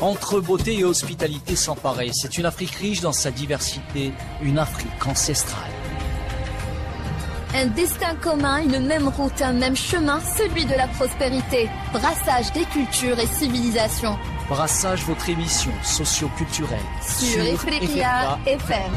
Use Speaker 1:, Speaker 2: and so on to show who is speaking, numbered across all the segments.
Speaker 1: Entre beauté et hospitalité sans pareil, c'est une Afrique riche dans sa diversité, une Afrique ancestrale.
Speaker 2: Un destin commun, une même route, un même chemin, celui de la prospérité. Brassage des cultures et civilisations.
Speaker 1: Brassage, votre émission socio-culturelle
Speaker 2: sur Ifriqiya FM.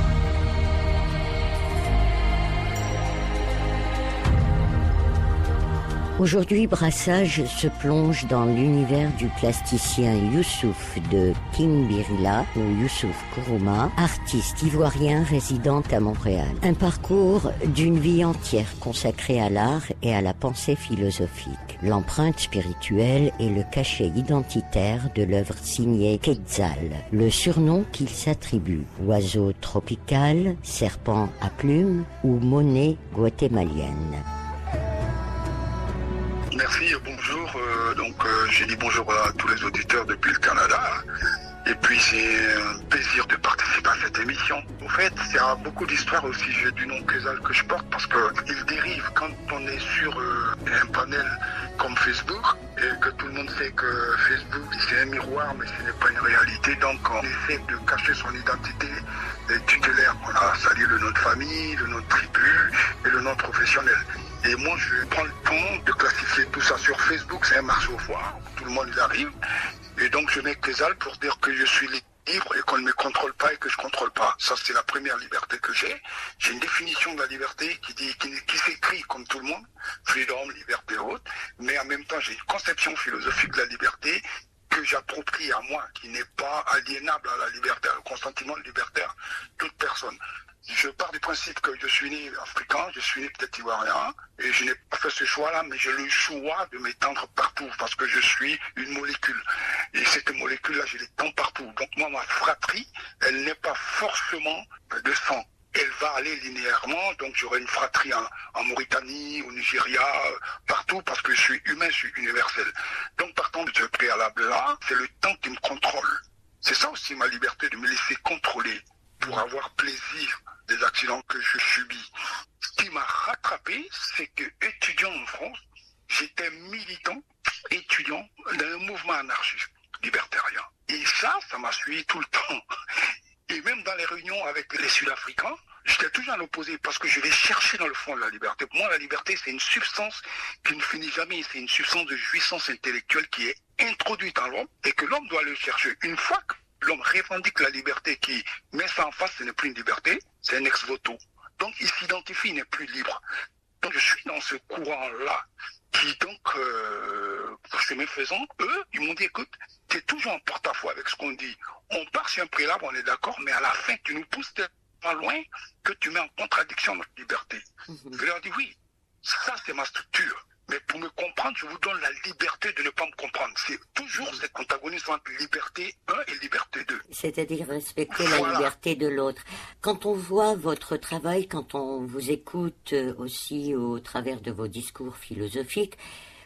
Speaker 3: Aujourd'hui, Brassage se plonge dans l'univers du plasticien Youssouf de Kimbirila, ou Youssouf Kourouma, artiste ivoirien résident à Montréal. Un parcours d'une vie entière consacrée à l'art et à la pensée philosophique. L'empreinte spirituelle et le cachet identitaire de l'œuvre signée Quetzal, le surnom qu'il s'attribue, oiseau tropical, serpent à plumes ou monnaie guatémalienne.
Speaker 4: Merci, bonjour. J'ai dit bonjour à tous les auditeurs depuis le Canada. Et puis c'est un plaisir de participer à cette émission. Au fait, il y a beaucoup d'histoires au sujet du nom Quetzal que je porte parce qu'il dérive quand on est sur un panel comme Facebook et que tout le monde sait que Facebook c'est un miroir mais ce n'est pas une réalité. Donc on essaie de cacher son identité tutélaire. On a sali le nom de famille, le nom de tribu et le nom professionnel. Et moi, je prends le temps de classifier tout ça sur Facebook. C'est un marché au foire. Tout le monde y arrive. Et donc, je mets Quetzal pour dire que je suis libre et qu'on ne me contrôle pas et que je ne contrôle pas. Ça, c'est la première liberté que j'ai. J'ai une définition de la liberté qui s'écrit comme tout le monde. Freedom, liberté haute. Mais en même temps, j'ai une conception philosophique de la liberté que j'approprie à moi, qui n'est pas aliénable à la liberté, au consentement libertaire toute personne. Je pars du principe que je suis né africain, je suis né peut-être ivoirien, et je n'ai pas fait ce choix-là, mais j'ai le choix de m'étendre partout, parce que je suis une molécule. Et cette molécule-là, je l'étends partout. Donc moi, ma fratrie, elle n'est pas forcément de sang. Elle va aller linéairement, donc j'aurai une fratrie en Mauritanie, au Nigeria, partout, parce que je suis humain, je suis universel. Donc partant de ce préalable-là, c'est le temps qui me contrôle. C'est ça aussi ma liberté, de me laisser contrôler pour avoir plaisir des accidents que je subis. Ce qui m'a rattrapé, c'est que, étudiant en France, j'étais militant, étudiant d'un mouvement anarchiste, libertarien. Et ça m'a suivi tout le temps. Et même dans les réunions avec les Sud-Africains, j'étais toujours à l'opposé parce que je vais chercher dans le fond de la liberté. Pour moi, la liberté, c'est une substance qui ne finit jamais. C'est une substance de jouissance intellectuelle qui est introduite en l'homme et que l'homme doit le chercher. Une fois que l'homme revendique la liberté, qui met ça en face, ce n'est plus une liberté, c'est un ex-voto. Donc il s'identifie, il n'est plus libre. Donc je suis dans ce courant-là qui donc, chemin faisant, eux, ils m'ont dit, écoute, tu es toujours en porte-à-faux avec ce qu'on dit. On part sur un préalable, on est d'accord, mais à la fin, tu nous pousses tellement loin que tu mets en contradiction notre liberté. Je leur dis, oui, ça c'est ma structure. Mais pour me comprendre, je vous donne la liberté de ne pas me comprendre. C'est toujours cet antagonisme entre liberté 1 et liberté 2.
Speaker 3: C'est-à-dire respecter la liberté de l'autre. Quand on voit votre travail, quand on vous écoute aussi au travers de vos discours philosophiques,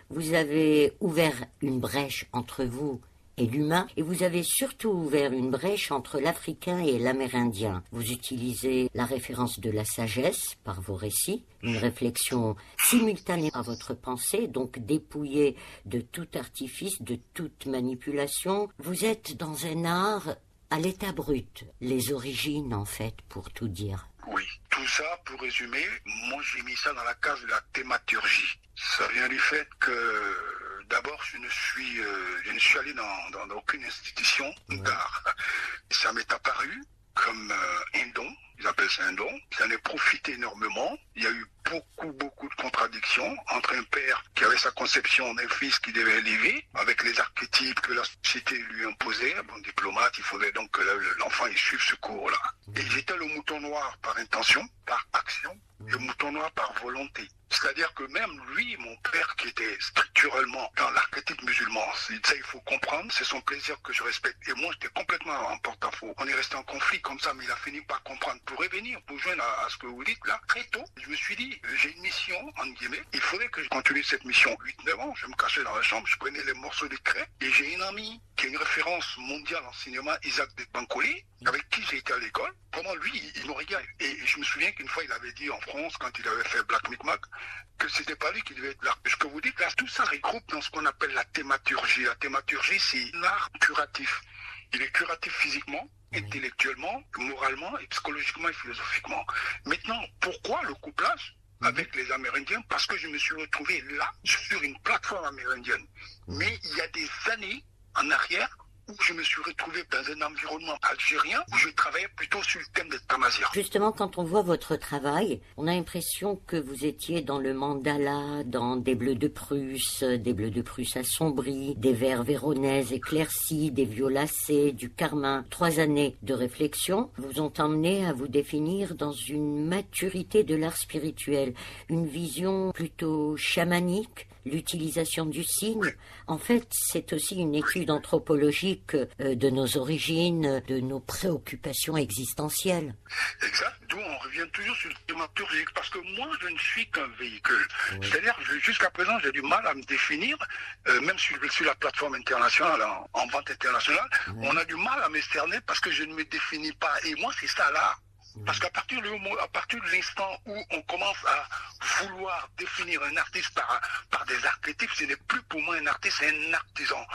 Speaker 3: vous avez ouvert une brèche entre vous et l'humain, et vous avez surtout ouvert une brèche entre l'Africain et l'Amérindien. Vous utilisez la référence de la sagesse par vos récits, une réflexion simultanée à votre pensée, donc dépouillée de tout artifice, de toute manipulation. Vous êtes dans un art à l'état brut, les origines en fait, pour tout dire.
Speaker 4: Oui, tout ça, pour résumer, moi j'ai mis ça dans la case de la thématurgie. Ça vient du fait que d'abord, je ne suis allé dans aucune institution d'art. Ça m'est apparu comme un don, ils appellent ça un don. J'en ai profité énormément. Il y a eu beaucoup de contradictions entre un père qui avait sa conception d'un fils qui devait élever, avec les archétypes que la société lui imposait. Bon, diplomate, il faudrait donc que l'enfant il suive ce cours-là. Et j'étais le mouton noir par intention, par action, et le mouton noir par volonté. C'est-à-dire que même lui, mon père, qui était structurellement dans l'archétype musulman, ça il faut comprendre, c'est son plaisir que je respecte. Et moi, j'étais complètement en porte-à-faux. On est resté en conflit comme ça, mais il a fini par comprendre. Pour revenir, pour joindre à ce que vous dites là, très tôt, je me suis dit, j'ai une mission, entre guillemets. Il faudrait que je continue cette mission 8-9 ans. Je me cachais dans la chambre, je prenais les morceaux de craie. Et j'ai une amie qui est une référence mondiale en cinéma, Isaac de Bancoli, avec qui j'ai été à l'école. Comment lui, il me regarde. Et je me souviens qu'une fois, il avait dit en France, quand il avait fait Black Micmac, que c'était pas lui qui devait être là. Ce que vous dites là, tout ça regroupe dans ce qu'on appelle la thématurgie. La thématurgie, c'est l'art curatif. Il est curatif physiquement, intellectuellement, moralement et psychologiquement et philosophiquement. Maintenant, pourquoi le couplage avec les Amérindiens? Parce que je me suis retrouvé là, sur une plateforme amérindienne. Mais il y a des années en arrière, où je me suis retrouvé dans un environnement algérien où je travaillais plutôt sur le thème des Tamazighs.
Speaker 3: Justement, quand on voit votre travail, on a l'impression que vous étiez dans le mandala, dans des bleus de Prusse assombris, des verts véronèses éclaircis, des violacés, du carmin. 3 années de réflexion vous ont emmené à vous définir dans une maturité de l'art spirituel, une vision plutôt chamanique, l'utilisation du signe. En fait, c'est aussi une étude anthropologique de nos origines, de nos préoccupations existentielles.
Speaker 4: Exact. D'où on revient toujours sur le thématurgique, parce que moi, je ne suis qu'un véhicule. Oui. C'est-à-dire, jusqu'à présent, j'ai du mal à me définir, même sur la plateforme internationale, en vente internationale, on a du mal à me cerner parce que je ne me définis pas. Et moi, c'est ça là. Parce qu'à partir de l'instant où on commence à vouloir définir un artiste par des archétypes, ce n'est plus pour moi un artiste, c'est un artisan.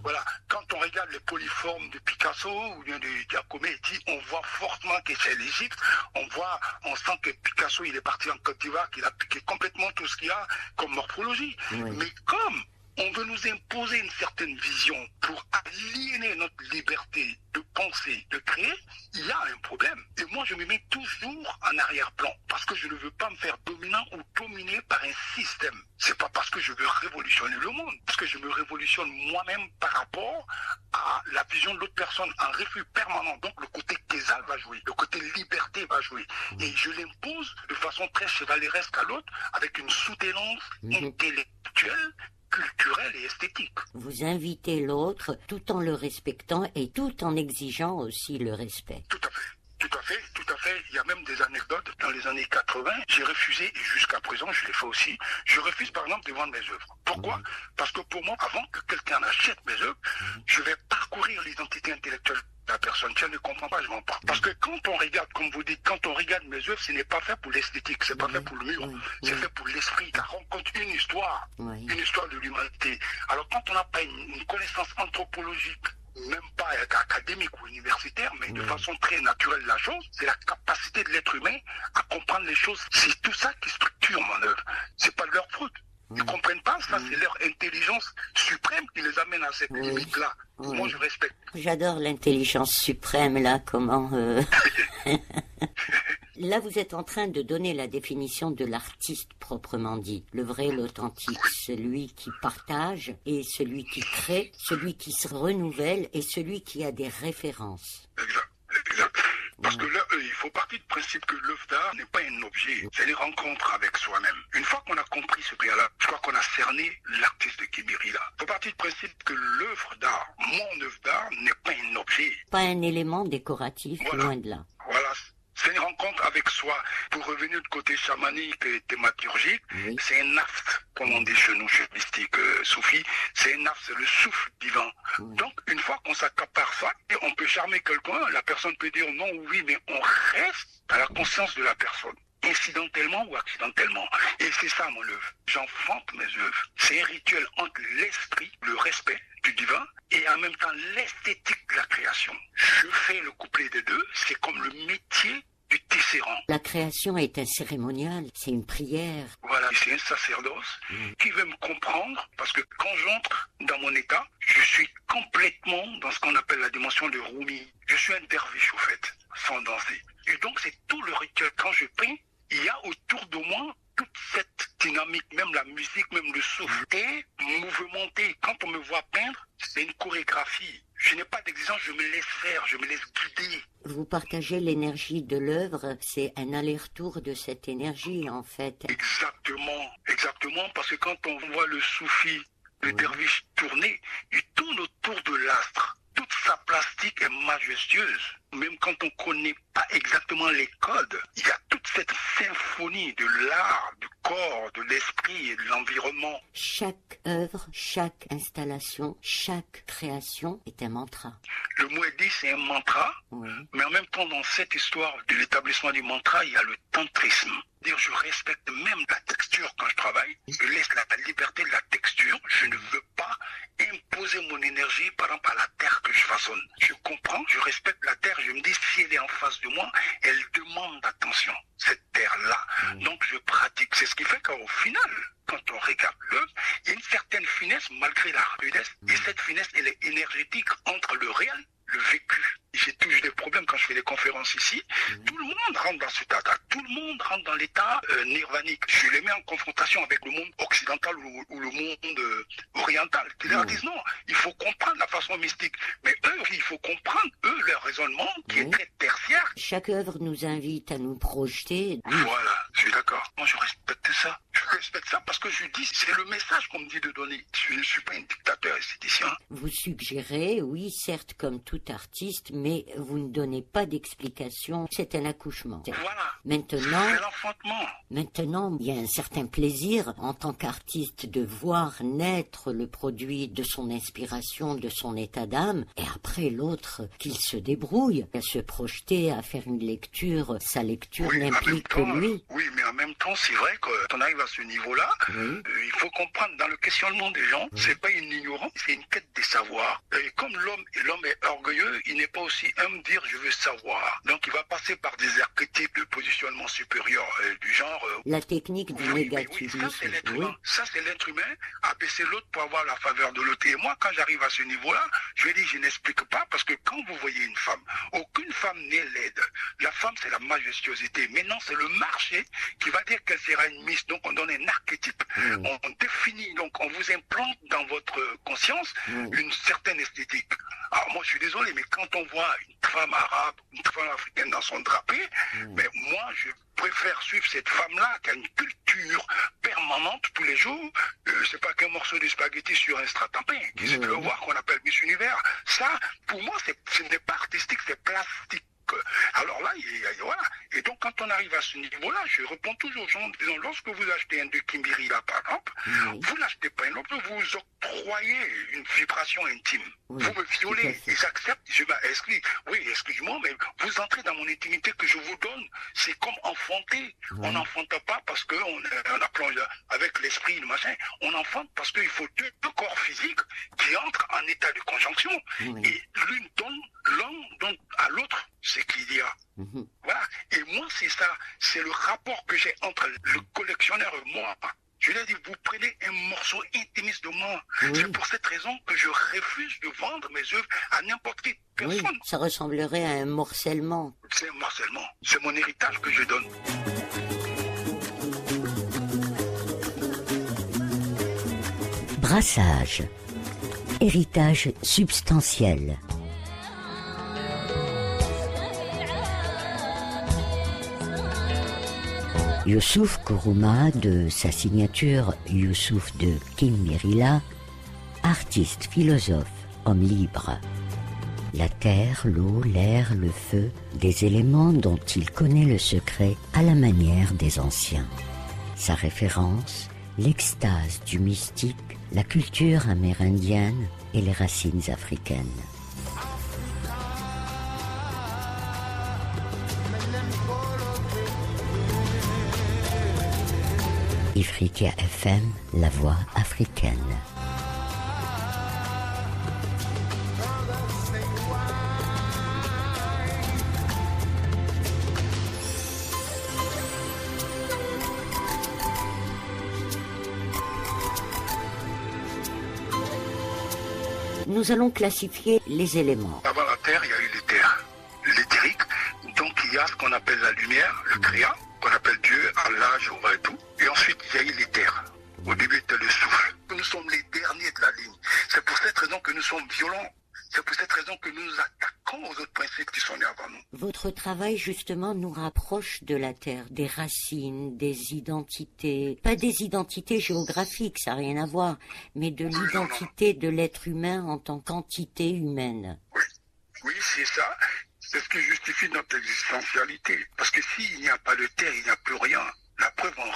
Speaker 4: Voilà. Quand on regarde les polyformes de Picasso ou bien de Giacometti, on voit fortement que c'est l'Égypte. On sent que Picasso, il est parti en Côte d'Ivoire, qu'il a piqué complètement tout ce qu'il y a comme morphologie. Mais comme on veut nous imposer une certaine vision pour aliéner notre liberté de penser, de créer, il y a un problème. Et moi, je me mets toujours en arrière-plan parce que je ne veux pas me faire dominant ou dominer par un système. C'est pas parce que je veux révolutionner le monde, parce que je me révolutionne moi-même par rapport à la vision de l'autre personne, en refus permanent. Donc, le côté Kézal va jouer, le côté liberté va jouer. Et je l'impose de façon très chevaleresque à l'autre avec une soutenance intellectuelle, culturelle et esthétique.
Speaker 3: Vous invitez l'autre tout en le respectant et tout en exigeant aussi le respect.
Speaker 4: Tout à fait. Il y a même des anecdotes. Dans les années 80, j'ai refusé, et jusqu'à présent, je l'ai fait aussi, je refuse par exemple de vendre mes œuvres. Pourquoi? Parce que pour moi, avant que quelqu'un achète mes œuvres, je vais parcourir l'identité intellectuelle de la personne. Si elle ne comprend pas, je m'en parle. Parce que quand on regarde, comme vous dites, quand on regarde mes œuvres, ce n'est pas fait pour l'esthétique, c'est pas fait pour le mur, c'est fait pour l'esprit. Ça rencontre une histoire de l'humanité. Alors quand on n'a pas une connaissance anthropologique, même pas académique ou universitaire, mais de façon très naturelle la chose, c'est la capacité de l'être humain à comprendre les choses. C'est tout ça qui structure mon œuvre. C'est pas de leur faute. Ils comprennent pas, ça c'est leur intelligence suprême qui les amène à cette limite-là. Moi je respecte.
Speaker 3: J'adore l'intelligence suprême là, comment... Là, vous êtes en train de donner la définition de l'artiste proprement dit. Le vrai, l'authentique, celui qui partage et celui qui crée, celui qui se renouvelle et celui qui a des références.
Speaker 4: Exact. Parce que là, il faut partir du principe que l'œuvre d'art n'est pas un objet, c'est une rencontre avec soi-même. Une fois qu'on a compris ce point-là, je crois qu'on a cerné l'artiste de Kibiri là. Il faut partir du principe que l'œuvre d'art, mon œuvre d'art, n'est pas un objet.
Speaker 3: Pas un élément décoratif, loin de là.
Speaker 4: Voilà. C'est une rencontre avec soi. Pour revenir du côté chamanique et thématurgique, c'est un naft, comme on dit chez nous, chez mystique soufi. C'est un naft, c'est le souffle divin. Donc, une fois qu'on s'accapare ça, on peut charmer quelqu'un, la personne peut dire non ou oui, mais on reste à la conscience de la personne. Incidentellement ou accidentellement. Et c'est ça mon œuvre. J'enfante mes œuvres. C'est un rituel entre l'esprit, le respect du divin, et en même temps l'esthétique de la création. Je fais le couplet des deux, c'est comme le métier du tisserand.
Speaker 3: La création est un cérémonial, c'est une prière.
Speaker 4: Voilà, c'est un sacerdoce qui veut me comprendre, parce que quand j'entre dans mon état, je suis complètement dans ce qu'on appelle la dimension de Rumi. Je suis un derviche au fait, sans danser. Et donc c'est tout le rituel. Quand je peins, il y a autour de moi toute cette dynamique, même la musique, même le souffle, est mouvementé. Quand on me voit peindre, c'est une chorégraphie. Je n'ai pas d'exigence, je me laisse faire, je me laisse guider.
Speaker 3: Vous partagez l'énergie de l'œuvre, c'est un aller-retour de cette énergie en fait.
Speaker 4: Exactement, parce que quand on voit le soufi, le derviche tourner, il tourne autour de l'astre. Toute sa plastique est majestueuse. Même quand on ne connaît pas exactement les codes, il y a toute cette symphonie symphonie de l'art, du corps, de l'esprit et de l'environnement.
Speaker 3: Chaque œuvre, chaque installation, chaque création est un mantra.
Speaker 4: Le Mouedi, c'est un mantra,
Speaker 3: Oui.
Speaker 4: mais en même temps, dans cette histoire de l'établissement du mantra, il y a le tantrisme. Dire, je respecte même la texture quand je travaille. Je laisse la liberté de la texture. Je ne veux pas imposer mon énergie, par exemple, à la terre que je façonne. Je comprends, je respecte la terre. Je me dis, si elle est en face de moi, elle demande attention, cette terre-là. Donc, je pratique. C'est ce qui fait qu'au final, quand on regarde l'œuvre, il y a une certaine finesse malgré la rudesse. Et cette finesse, elle est énergétique entre le réel, le vécu. J'ai toujours des problèmes quand je fais des conférences ici. Tout le monde rentre dans cet état. Tout le monde rentre dans l'état nirvanique. Je les mets en confrontation avec le monde occidental ou le monde oriental. Ils leur disent non, il faut comprendre la façon mystique. Mais eux, il faut comprendre, eux, leur raisonnement qui est très tertiaire.
Speaker 3: Chaque œuvre nous invite à nous projeter.
Speaker 4: Voilà, je suis d'accord. Moi, je respecte ça. Je respecte ça parce que je dis, c'est le message qu'on me dit de donner. Je ne suis pas un dictateur esthéticien.
Speaker 3: Vous suggérez, oui, certes, comme tout artiste, mais vous ne donnez pas d'explication. C'est un accouchement.
Speaker 4: Voilà.
Speaker 3: Maintenant,
Speaker 4: C'est l'enfantement.
Speaker 3: Maintenant, il y a un certain plaisir en tant qu'artiste de voir naître le produit de son inspiration, de son état d'âme, et après l'autre qu'il se débrouille à se projeter, à faire une lecture. Sa lecture
Speaker 4: Oui,
Speaker 3: n'implique que lui.
Speaker 4: Oui, mais en même temps, c'est vrai que quand on arrive à ce niveau-là, il faut comprendre dans le questionnement des gens, c'est pas une ignorance, c'est une quête des savoirs. Et comme l'homme est orgueilleux, il n'est pas aussi homme dire je veux savoir. Donc il va passer par des archétypes de positionnement supérieur du genre.
Speaker 3: La technique du négativisme.
Speaker 4: Ça c'est l'être humain. Ça c'est l'être humain. Abaisser l'autre pour avoir la faveur de l'autre. Et moi, quand j'arrive à ce niveau-là, je lui dis je n'explique pas parce que quand vous voyez une femme, aucune femme n'est laide. La femme c'est la majestuosité. Maintenant c'est le marché qui va dire qu'elle sera une miss. Donc on donne un archétype. On définit, donc on vous implante dans votre conscience une certaine esthétique. Alors moi je suis désolé, mais quand on voit une femme arabe, une femme africaine dans son drapé, mais moi je préfère suivre cette femme-là qui a une culture permanente tous les jours. C'est pas qu'un morceau de spaghetti sur un stratampin qui se fait voir qu'on appelle Miss Univers. Ça, pour moi, ce n'est pas artistique, c'est plastique. Alors là, voilà. Et donc, quand on arrive à ce niveau-là, je réponds toujours aux gens en disant, lorsque vous achetez un de Kimbiri, là, par exemple, vous l'achetez pas un autre, vous octroyez une vibration intime. Vous me violez, et j'accepte, excuse-moi, mais vous entrez dans mon intimité que je vous donne. C'est comme enfanter. On n'enfante pas parce qu'on a plongé avec l'esprit, le machin. On enfante parce qu'il faut deux corps physiques qui entrent en état de conjonction. Et l'une donne, l'un donne à l'autre ce qu'il y a. Voilà. Et moi, c'est ça. C'est le rapport que j'ai entre le collectionneur et moi. Je lui ai dit, vous prenez un morceau intimiste de moi. C'est pour cette raison que je refuse de vendre mes œuvres à n'importe quelle personne.
Speaker 3: Oui, ça ressemblerait à un morcellement.
Speaker 4: C'est un morcellement. C'est mon héritage que je donne.
Speaker 3: Brassage. Héritage substantiel. Youssouf Kourouma, de sa signature Youssouf de Kimbirila, artiste, philosophe, homme libre. La terre, l'eau, l'air, le feu, des éléments dont il connaît le secret à la manière des anciens. Sa référence, l'extase du mystique, la culture amérindienne et les racines africaines. Ifriqiya FM, la voix africaine. Nous allons classifier les éléments.
Speaker 4: Avant la terre, il y a eu l'éther, l'éthérique. Donc il y a ce qu'on appelle la lumière, le créa, qu'on appelle Dieu, Allah, Jéhovah et tout. Et ensuite, il y a eu l'éther. Au début, c'était le souffle. Nous sommes les derniers de la ligne. C'est pour cette raison que nous sommes violents. C'est pour cette raison que nous nous attaquons aux autres principes qui sont nés avant nous.
Speaker 3: Votre travail, justement, nous rapproche de la Terre, des racines, des identités. Pas des identités géographiques, ça n'a rien à voir, mais de l'identité de l'être humain en tant qu'entité humaine.
Speaker 4: Oui, c'est ça. C'est ce qui justifie notre existentialité. Parce que s'il n'y a pas de terre, il n'y a plus rien.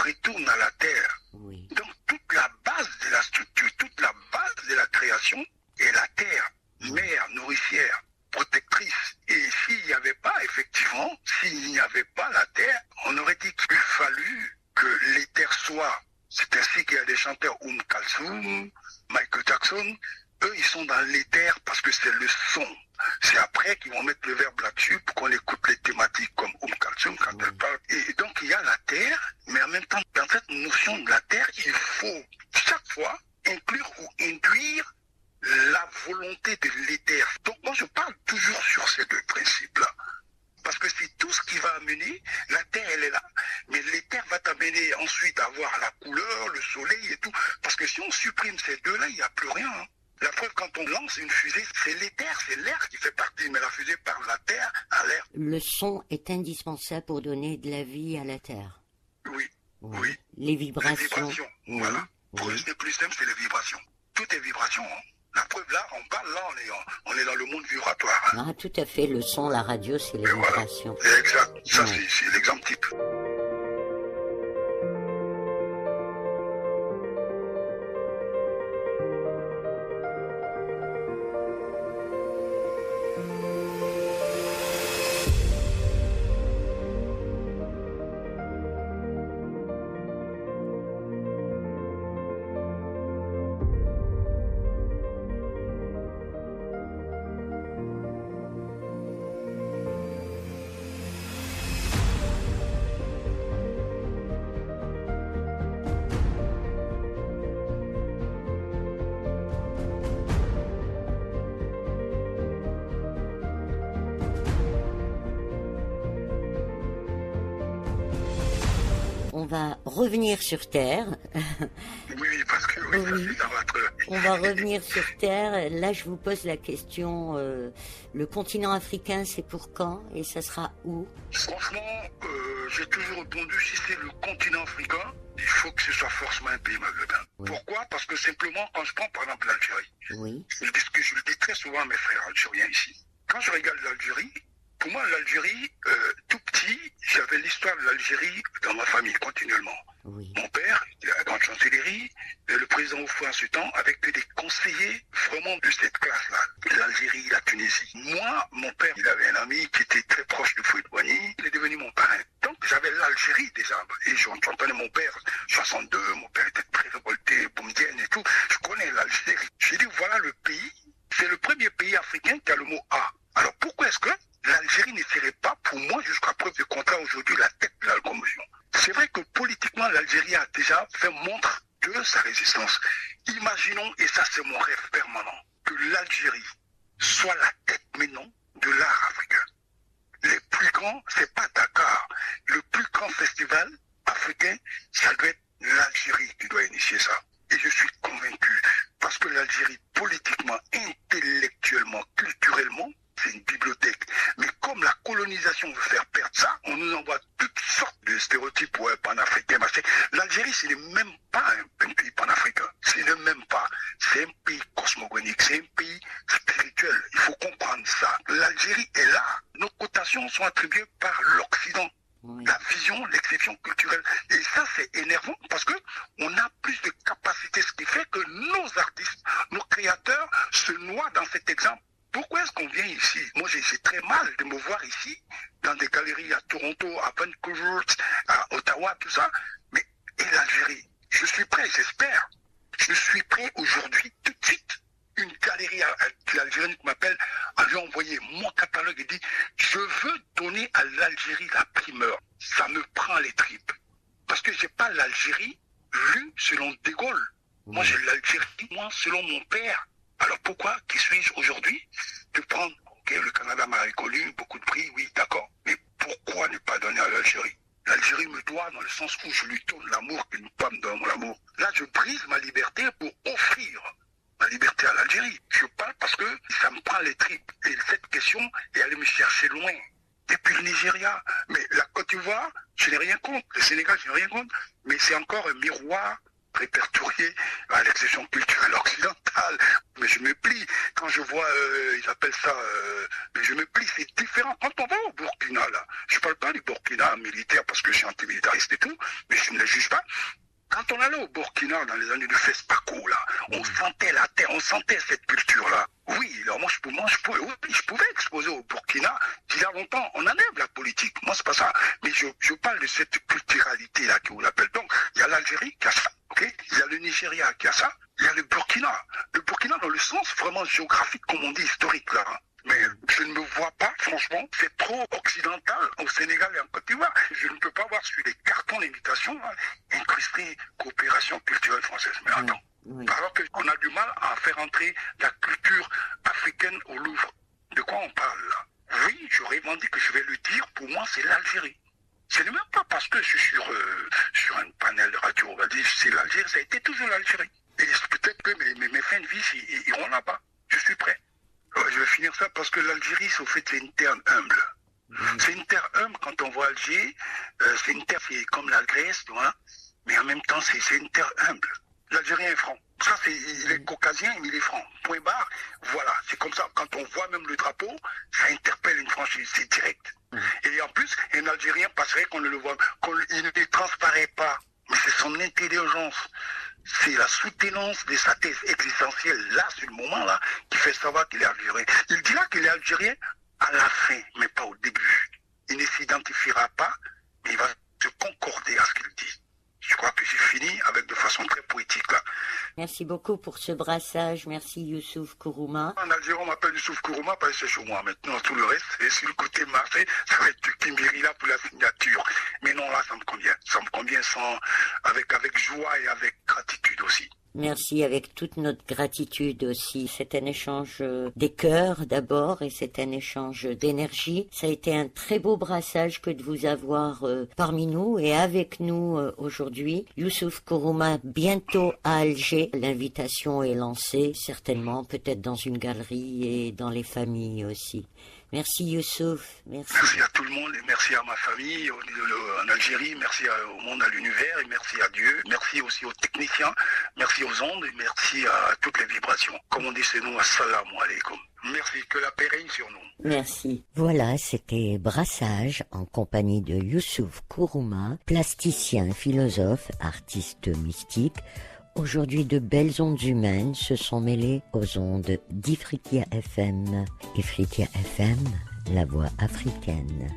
Speaker 4: retourne à la terre.
Speaker 3: Oui.
Speaker 4: Donc toute la base de la structure, toute la base de la création est la terre, mère, nourricière, protectrice. Et s'il n'y avait pas, effectivement, s'il n'y avait pas la terre, on aurait dit qu'il fallu que l'éther soit. C'est ainsi qu'il y a des chanteurs Kalsoum, Michael Jackson, eux ils sont dans l'éther parce que c'est le son. C'est après qu'ils vont mettre le verbe là-dessus pour qu'on écoute les thématiques comme Kalsoum quand elle parle. Et donc il y a la terre, mais en même temps, dans cette notion de la terre, il faut chaque fois inclure ou induire la volonté de l'éther. Donc moi je parle toujours sur ces deux principes-là. Parce que c'est tout ce qui va amener, la terre elle est là, mais l'éther va t'amener ensuite à voir la couleur, le soleil et tout. Parce que si on supprime ces deux-là, il n'y a plus rien. Hein. La preuve, quand on lance une fusée, c'est l'éther, c'est l'air qui fait partie, mais la fusée par la terre à l'air.
Speaker 3: Le son est indispensable pour donner de la vie à la terre.
Speaker 4: Oui,
Speaker 3: Oui.
Speaker 4: oui.
Speaker 3: Les vibrations.
Speaker 4: Les vibrations,
Speaker 3: Oui.
Speaker 4: voilà. Pour
Speaker 3: Oui.
Speaker 4: eux, c'est plus simple, c'est les vibrations. Tout est vibration. Hein. La preuve, là, on parle, là, on est dans le monde vibratoire. Hein.
Speaker 3: Ah, tout à fait. Le son, la radio, c'est les
Speaker 4: Et voilà.
Speaker 3: vibrations.
Speaker 4: Exact. Ça,
Speaker 3: Ouais.
Speaker 4: c'est l'exemple type.
Speaker 3: On va revenir sur Terre.
Speaker 4: Oui, parce que oui, ça,
Speaker 3: Oui.
Speaker 4: c'est dans votre...
Speaker 3: On va revenir sur Terre. Là, je vous pose la question, le continent africain, c'est pour quand et ça sera où?
Speaker 4: Franchement, j'ai toujours répondu, si c'est le continent africain, il faut que ce soit forcément un pays maghrébin.
Speaker 3: Oui.
Speaker 4: Pourquoi? Parce que simplement, quand je prends par exemple l'Algérie,
Speaker 3: Oui,
Speaker 4: je le dis très souvent à mes frères algériens ici, quand je regarde l'Algérie, pour moi, l'Algérie, tout petit, j'avais l'histoire de l'Algérie dans ma famille, continuellement.
Speaker 3: oui,
Speaker 4: Mon père, il a la grande chancellerie, le président Oufou en ce temps, avec que des conseillers vraiment de cette classe-là, l'Algérie, la Tunisie. Moi, mon père, il avait un ami qui était très proche de Fouet-Boigny, il est devenu mon parrain. Donc j'avais l'Algérie déjà, et j'entendais mon père, 62, mon père était très révolté, boumdienne et tout, je connais l'Algérie. J'ai dit, voilà le pays, c'est le premier pays africain qui a le mot A. Alors pourquoi est-ce que l'Algérie ne serait pas, pour moi, jusqu'à preuve du contraire aujourd'hui, la tête de la locomotion? C'est vrai que politiquement, l'Algérie a déjà fait montre de sa résistance. Imaginons, et ça c'est mon rêve permanent, que l'Algérie soit la tête maintenant de l'art africain. Les plus grands, c'est pas Dakar. Le plus grand festival africain, ça doit être l'Algérie qui doit initier ça. Et je suis convaincu, parce que l'Algérie, politiquement, intellectuellement, culturellement, c'est une bibliothèque. Mais comme la colonisation veut faire perdre ça, on nous envoie toutes sortes de stéréotypes panafricains. L'Algérie, ce n'est même pas un pays panafricain. Ce n'est même pas. C'est un pays cosmogonique. C'est un pays spirituel. Il faut comprendre ça. L'Algérie est là. Nos cotations sont attribuées par l'Occident.
Speaker 3: oui.
Speaker 4: La vision, l'exception culturelle. Et ça, c'est énervant parce que on a plus de capacité, ce qui fait que nos artistes, nos créateurs se noient dans cet exemple. Pourquoi est-ce qu'on vient ici? Moi, j'ai très mal de me voir ici, dans des galeries à Toronto, à Vancouver, à Ottawa, tout ça. Mais, et l'Algérie? Je suis prêt, j'espère. Je suis prêt aujourd'hui, tout de suite. Une galerie algérienne qui m'appelle, a lui envoyé mon catalogue et dit, je veux donner à l'Algérie la primeur. Ça me prend les tripes. Parce que j'ai pas l'Algérie vue selon De Gaulle. Moi, j'ai l'Algérie, moi, selon mon père. Alors pourquoi, qui suis-je aujourd'hui, de prendre, ok, le Canada m'a reconnu, beaucoup de prix, oui, d'accord, mais pourquoi ne pas donner à l'Algérie? L'Algérie me doit dans le sens où je lui tourne l'amour qu'il ne peut pas me donner mon amour. Là, je brise ma liberté pour offrir ma liberté à l'Algérie. Je parle parce que ça me prend les tripes. Et cette question est allée me chercher loin. Depuis le Nigeria, mais la Côte d'Ivoire, je n'ai rien contre. Le Sénégal, je n'ai rien contre. Mais c'est encore un miroir répertorié à l'exception culturelle occidentale. Mais je me plie. Quand je vois, ils appellent ça, mais je me plie, c'est différent. Quand on va au Burkina, là, je parle pas du Burkina militaire parce que je suis antimilitariste et tout, mais je ne le juge pas. Quand on allait au Burkina dans les années de FESPACO, là, on sentait la terre, on sentait cette culture-là. Oui, alors moi je pouvais exposer au Burkina d'il y a longtemps. On enlève la politique, moi c'est pas ça. Mais je parle de cette culturalité-là que vous l'appelez. Donc, il y a l'Algérie qui a ça, ok? Il y a le Nigeria qui a ça, il y a le Burkina. Le Burkina dans le sens vraiment géographique, comme on dit, historique, là. Mais je ne me vois pas, franchement, c'est trop occidental au Sénégal et en Côte d'Ivoire. Je ne peux pas voir sur les cartons d'invitation incrusté coopération culturelle française. Mais attends, alors qu'on a du mal à faire entrer la culture africaine au Louvre. De quoi on parle là? Oui, je revendique que je vais le dire, pour moi c'est l'Algérie. Ce n'est même pas parce que je suis sur un panel de radio, on va dire c'est l'Algérie, ça a été toujours l'Algérie. Et peut-être que mes fins de vie iront là-bas. Je suis prêt. Je vais finir ça parce que l'Algérie, au fait, c'est une terre humble. C'est une terre humble quand on voit Alger. C'est une terre qui est comme la Grèce, tu vois. Mais en même temps, c'est une terre humble. L'Algérien est franc. Ça, il est caucasien, mais il est franc. Point barre. Voilà, c'est comme ça. Quand on voit même le drapeau, ça interpelle une franchise. C'est direct. Et en plus, un Algérien passerait qu'on ne le voit, il ne transparaît pas. Mais c'est son intelligence. C'est la soutenance de sa thèse existentielle, là, sur le moment-là, qui fait savoir qu'il est algérien. Il dira qu'il est algérien à la fin, mais pas au début. Il ne s'identifiera pas, mais il va se concorder à ce qu'il dit. Je crois que j'ai fini avec de façon très poétique, là.
Speaker 3: Merci beaucoup pour ce brassage. Merci Youssouf Kourouma.
Speaker 4: En Algérie, on m'appelle Youssouf Kourouma parce que c'est chez moi. Maintenant, tout le reste, et sur le côté Marseille, ça va être Kimbiri là pour la signature. Mais non, là, ça me convient. Ça me convient avec joie et avec gratitude aussi.
Speaker 3: Merci, avec toute notre gratitude aussi. C'est un échange des cœurs d'abord et c'est un échange d'énergie. Ça a été un très beau brassage que de vous avoir parmi nous et avec nous aujourd'hui. Youssouf Kourouma, bientôt à Alger. L'invitation est lancée, certainement, peut-être dans une galerie et dans les familles aussi. Merci Youssouf, merci.
Speaker 4: Merci à tout le monde et merci à ma famille en Algérie, merci au monde, à l'univers et merci à Dieu. Merci aussi aux techniciens, merci aux ondes et merci à toutes les vibrations. Comme on dit chez nous, assalamu alaikum. Merci, que la paix règne sur nous.
Speaker 3: Merci. Voilà, c'était Brassage en compagnie de Youssouf Kourouma, plasticien, philosophe, artiste mystique. Aujourd'hui, de belles ondes humaines se sont mêlées aux ondes d'Ifriqiya FM. Ifriqiya FM, la voix africaine.